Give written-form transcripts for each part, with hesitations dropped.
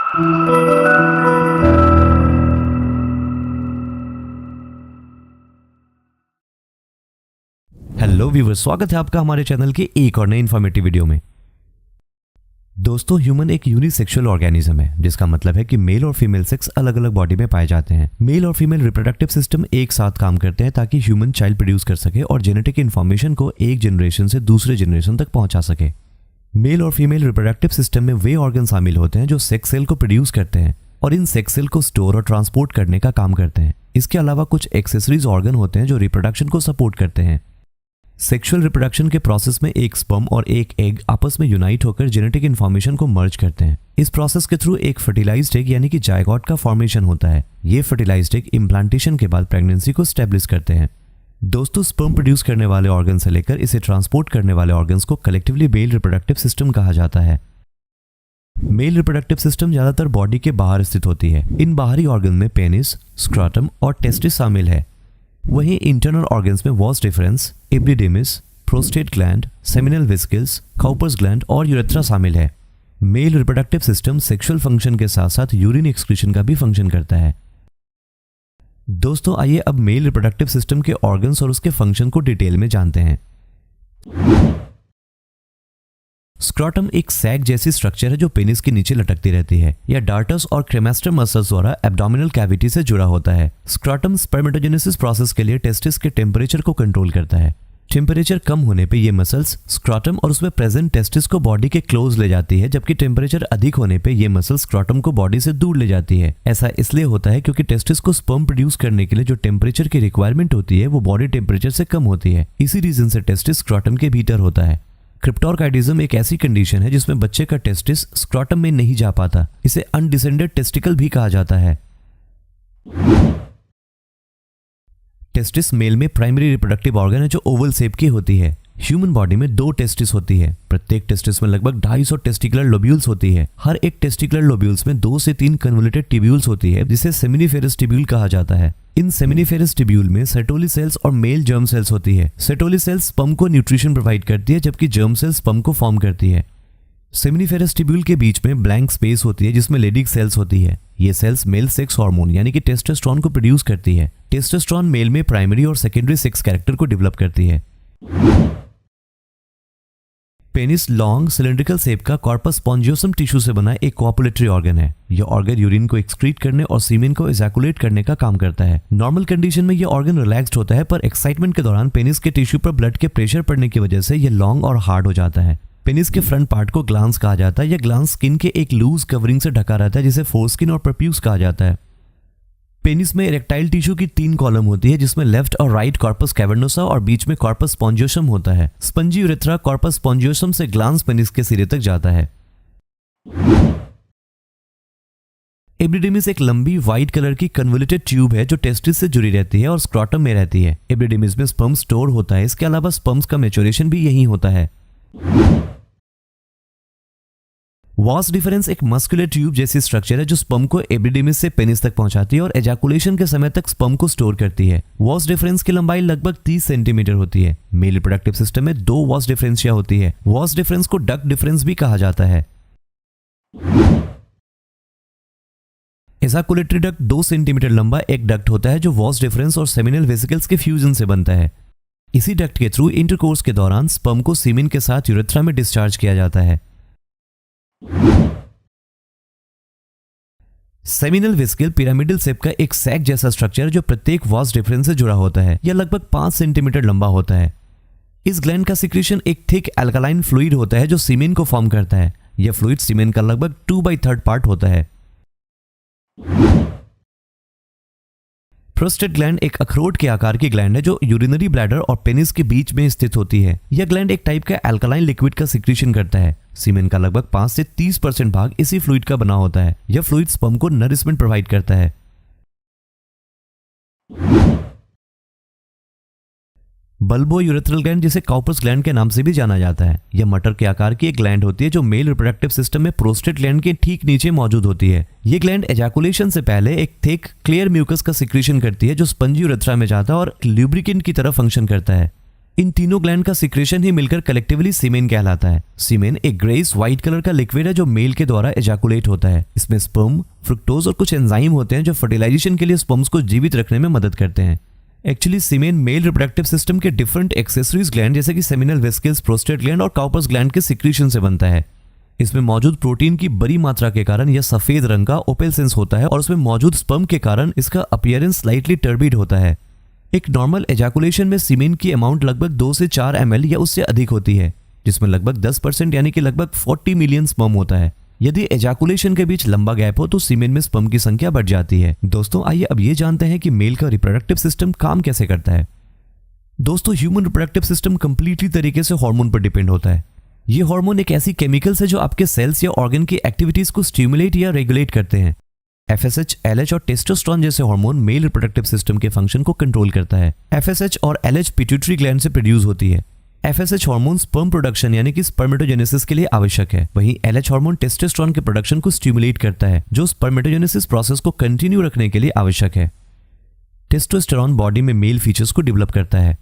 Hello viewers, स्वागत है आपका हमारे चैनल के एक और नए इन्फॉर्मेटिव वीडियो में। दोस्तों, ह्यूमन एक यूनिसेक्सुअल ऑर्गेनिज्म है, जिसका मतलब है कि मेल और फीमेल सेक्स अलग अलग बॉडी में पाए जाते हैं। मेल और फीमेल रिप्रोडक्टिव सिस्टम एक साथ काम करते हैं ताकि ह्यूमन चाइल्ड प्रोड्यूस कर सके और जेनेटिक इन्फॉर्मेशन को एक जनरेशन से दूसरे जनरेशन तक पहुंचा सके। मेल और फीमेल रिप्रोडक्टिव सिस्टम में वे ऑर्गन शामिल होते हैं जो सेक्स सेल को प्रोड्यूस करते हैं और इन सेक्स सेल को स्टोर और ट्रांसपोर्ट करने का काम करते हैं। इसके अलावा कुछ एक्सेसरीज ऑर्गन होते हैं जो रिप्रोडक्शन को सपोर्ट करते हैं। सेक्सुअल रिप्रोडक्शन के प्रोसेस में एक स्पर्म और एक एग आपस में यूनाइट होकर जेनेटिक इन्फॉर्मेशन को मर्ज करते हैं। इस प्रोसेस के थ्रू एक फर्टिलाइज्ड एग यानी कि जायगोट का फॉर्मेशन होता है। ये फर्टिलाइज्ड एग इम्प्लांटेशन के बाद प्रेगनेंसी को स्टेब्लिश करते हैं। दोस्तों, स्पर्म प्रोड्यूस करने वाले ऑर्गन से लेकर इसे ट्रांसपोर्ट करने वाले ऑर्गन्स को कलेक्टिवली मेल रिप्रोडक्टिव सिस्टम कहा जाता है। मेल रिप्रोडक्टिव सिस्टम ज्यादातर बॉडी के बाहर स्थित होती है। इन बाहरी ऑर्गन में पेनिस, स्क्रॉटम और टेस्टिस शामिल है। वहीं इंटरनल ऑर्गन्स में was difference, epididymis, prostate gland, seminal vesicles, Cowper's gland और यूरेथ्रा शामिल है। Male reproductive system sexual function के साथ साथ यूरिन एक्सक्रीशन का भी फंक्शन करता है। दोस्तों, आइए अब मेल रिप्रोडक्टिव सिस्टम के ऑर्गन्स और उसके फंक्शन को डिटेल में जानते हैं। स्क्रॉटम एक सैग जैसी स्ट्रक्चर है जो पेनिस के नीचे लटकती रहती है। यह डार्टस और क्रेमेस्टर मसल्स द्वारा एब्डोमिनल कैविटी से जुड़ा होता है। स्क्रॉटम स्पर्मेटोजेनेसिस प्रोसेस के लिए टेस्टिस के टेम्परेचर को कंट्रोल करता है। टेम्परेचर कम होने पे ये मसल्स स्क्रॉटम और उसमें प्रेजेंट टेस्टिस को बॉडी के क्लोज ले जाती है, जबकि टेम्परेचर अधिक होने पे ये मसल्स स्क्रॉटम को बॉडी से दूर ले जाती है। ऐसा इसलिए होता है क्योंकि टेस्टिस को स्पर्म प्रोड्यूस करने के लिए जो टेम्परेचर की रिक्वायरमेंट होती है वो बॉडी टेम्परेचर से कम होती है। इसी रीजन से टेस्टिस स्क्रॉटम के भीतर होता है। क्रिप्टोर्काइडिज्म एक ऐसी कंडीशन है जिसमें बच्चे का टेस्टिस स्क्रॉटम में नहीं जा पाता। इसे अनडिसेंडेड टेस्टिकल भी कहा जाता है। टेस्टिस मेल में प्राइमरी रिप्रोडक्टिव ऑर्गन है जो ओवल शेप की होती है। ह्यूमन बॉडी में 2 टेस्टिस होती है। प्रत्येक टेस्टिस में लगभग 250 टेस्टिकुलर लोब्यूल्स होती है। हर एक टेस्टिकुलर लोब्यूल्स में 2 से 3 कन्वोल्यूटेड ट्यूब्यूल्स होती है, जिसे सेमिनिफेरस ट्यूब्यूल कहा जाता है। इन सेमिनिफेरस ट्यूब्यूल में सेटोली सेल्स और मेल जर्म सेल्स होती है। सेटोली सेल्स स्पर्म को न्यूट्रिशन प्रोवाइड करती है, जबकि जर्म सेल्स स्पर्म को फॉर्म करती है। सेमिनिफेरस ट्यूब्यूल के बीच में ब्लैंक स्पेस होती है जिसमें लेडिक सेल्स होती है। ये सेल्स मेल सेक्स हार्मोन यानी कि टेस्टोस्टेरोन को प्रोड्यूस करती है। टेस्टोस्टेरोन मेल में प्राइमरी और सेकेंडरी सेक्स कैरेक्टर को डेवलप करती है। पेनिस लॉन्ग सिलिंड्रिकल शेप का कॉर्पस स्पॉन्जियोसम टिश्यू से बना एक कोपुलेटरी ऑर्गन है। यह ऑर्गन यूरिन को एक्सक्रीट करने और सीमेन को इजैकुलेट करने का काम करता है। नॉर्मल कंडीशन में यह ऑर्गन रिलैक्स्ड होता है, पर एक्साइटमेंट के दौरान पेनिस के टिश्यू पर ब्लड के प्रेशर पड़ने की वजह से यह लॉन्ग और हार्ड हो जाता है। पेनिस के फ्रंट पार्ट को ग्लांस कहा जाता है। यह ग्लांस स्किन के एक लूज कवरिंग से ढका रहता है जिसे फोरस्किन और प्रप्यूस कहा जाता है। पेनिस में इरेक्टाइल टिश्यू की 3 कॉलम होती है जिसमें लेफ्ट और राइट कॉर्पस कैवर्नोसा और बीच में कॉर्पस स्पॉन्जियोसम होता है। स्पंजी यूरेथ्रा कॉर्पस स्पॉन्जियोसम से ग्लांस पेनिस के सिरे तक जाता है। एपिडिडिमिस एक लंबी व्हाइट कलर की कन्वोल्यूटेड ट्यूब है जो टेस्टिस से जुड़ी रहती है और स्क्रॉटम में रहती है। एपिडिडिमिस में स्पर्म स्टोर होता है। इसके अलावा स्पर्म्स का मैच्योरेशन भी यहीं होता है। वॉस डिफरेंस एक मस्कुलर ट्यूब जैसी स्ट्रक्चर है जो स्पर्म को एपिडिडिमिस से पेनिस तक पहुंचाती है और एजाकुलेशन के समय तक स्पर्म को स्टोर करती है। वॉस डिफरेंस की लंबाई लगभग 30 सेंटीमीटर होती है। मेल रिप्रोडक्टिव सिस्टम में 2 वॉस डिफरेंशिया होती है। वॉस डिफरेंस को डक्ट डिफरेंस भी कहा जाता है। एजाकुलेटरी डक्ट 2 सेंटीमीटर लंबा एक डक्ट होता है जो वॉस डिफरेंस और सेमिनल वेसिकल्स के फ्यूजन से बनता है। इसी डक्ट के थ्रू इंटरकोर्स के दौरान स्पर्म को सीमेन के साथ यूरेथ्रा में डिस्चार्ज किया जाता है। सेमिनल वेसिकल पिरामिडल शेप का एक सैक जैसा स्ट्रक्चर जो प्रत्येक वॉस डिफरेंस से जुड़ा होता है। यह लगभग 5 सेंटीमीटर लंबा होता है। इस ग्लैंड का सिक्रीशन एक थिक अल्कलाइन फ्लूइड होता है जो सीमेन को फॉर्म करता है। यह फ्लूइड सीमेन का लगभग 2/3 पार्ट होता है। प्रोस्टेट ग्लैंड एक अखरोट के आकार की ग्लैंड है जो यूरिनरी ब्लैडर और पेनिस के बीच में स्थित होती है। यह ग्लैंड एक टाइप का अल्कलाइन लिक्विड का सिक्रीशन करता है। सीमेन का लगभग 5 से 30% भाग इसी फ्लूइड का बना होता है। यह फ्लूइड स्पर्म को नरिशमेंट प्रोवाइड करता है। बल्बो यूरेथ्रल ग्लैंड जिसे काउपर्स ग्लैंड के नाम से भी जाना जाता है। यह मटर के आकार की एक ग्लैंड होती है जो मेल रिप्रोडक्टिव सिस्टम में प्रोस्टेट ग्लैंड के ठीक नीचे मौजूद होती है। यह ग्लैंड एजाकुलेशन से पहले एक थिक क्लियर म्यूकस का सिक्रीशन करती है जो स्पंजी यूरेथ्रा में जाता है और ल्यूब्रिकेंट की तरह फंक्शन करता है। इन तीनों ग्लैंड का सिक्रेशन ही मिलकर कलेक्टिवली सीमेन कहलाता है। सीमेन एक ग्रेइश व्हाइट कलर का लिक्विड है जो मेल के द्वारा एजाकुलेट होता है। इसमें स्पर्म, फ्रुक्टोज और कुछ एंजाइम होते हैं जो फर्टिलाइजेशन के लिए स्पर्म्स को जीवित रखने में मदद करते हैं। एक्चुअली सीमेन मेल रिप्रोडक्टिव सिस्टम के डिफरेंट एक्सेसरीज ग्लैंड जैसे कि सेमिनल वेसिकल्स, प्रोस्टेट ग्लैंड और काउपर्स ग्लैंड के सिक्रीशन से बनता है। इसमें मौजूद प्रोटीन की बड़ी मात्रा के कारण यह सफेद रंग का ओपेलसेंस होता है और उसमें मौजूद स्पर्म के कारण इसका अपीयरेंस स्लाइटली टर्बिड होता है। एक नॉर्मल एजाकुलेशन में सीमेन की अमाउंट लगभग 2 से 4 ml या उससे अधिक होती है, जिसमें लगभग 10% यानी कि लगभग 40 मिलियन स्पर्म होता है। यदि एजाकुलेशन के बीच लंबा गैप हो तो सीमेन में स्पर्म की संख्या बढ़ जाती है। दोस्तों आइए अब ये जानते हैं कि मेल का रिप्रोडक्टिव सिस्टम काम कैसे करता है। दोस्तों ह्यूमन रिप्रोडक्टिव सिस्टम कंप्लीटली तरीके से हार्मोन पर डिपेंड होता है। ये हार्मोन एक ऐसी केमिकल्स है जो आपके सेल्स या ऑर्गन की एक्टिविटीज को स्टिमुलेट या रेगुलेट करते हैं। FSH, LH और टेस्टोस्टेरोन जैसे हार्मोन मेल रिप्रोडक्टिव सिस्टम के फंक्शन को कंट्रोल करता है। FSH और LH पिट्यूटरी ग्लैंड से प्रोड्यूस होती है। FSH हार्मोन स्पर्म प्रोडक्शन यानी कि स्पर्मेटोजेनेसिस के लिए आवश्यक है। वहीं LH हार्मोन टेस्टोस्टेरोन के प्रोडक्शन को स्टिमुलेट करता है जो स्पर्मेटोजेनेसिस प्रोसेस को कंटिन्यू रखने के लिए आवश्यक है। टेस्टोस्टेरोन बॉडी में मेल फीचर्स को डेवलप करता है।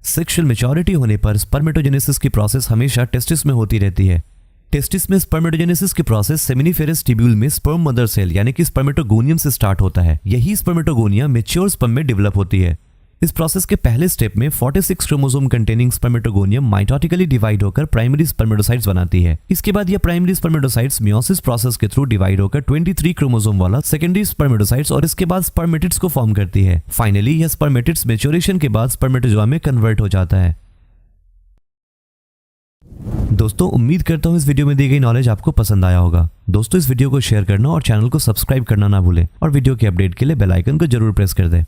सेक्सुअल मैच्योरिटी होने पर स्पर्मेटोजेनेसिस की प्रोसेस हमेशा टेस्टिस में होती रहती है। टेस्टिस में स्पर्मेटोजेनेसिस की प्रोसेस सेमिनिफेरस ट्यूब्यूल में स्पर्म मदर सेल यानी कि स्पर्मेटोगोनियम से स्टार्ट होता है। यही स्पर्मेटोगोनिया मैच्योर स्पर्म में डेवलप होती है। इस प्रोसेस के पहले स्टेप में 46 chromosome containing spermatogonium mitotically divide होकर प्राइमरी स्पर्मेटोसाइट्स बनाती है। इसके बाद यह प्राइमरी स्पर्मेटोसाइट्स मियोसिस प्रोसेस के थ्रू डिवाइड होकर 23 क्रोमोसोम वाला सेकेंडरी स्पर्मेटोसाइट्स और इसके बाद स्पर्मेटिड्स को फॉर्म करती है। फाइनली यह स्पर्मेटिड्स मैच्योरेशन के बाद स्पर्मेटोजोआ में कन्वर्ट हो जाता है। दोस्तों उम्मीद करता हूँ इस वीडियो में दी गई नॉलेज आपको पसंद आया होगा। दोस्तों इस वीडियो को शेयर करना और चैनल को सब्सक्राइब करना ना भूलें और वीडियो के अपडेट के लिए बेल आइकन को जरूर प्रेस कर दें।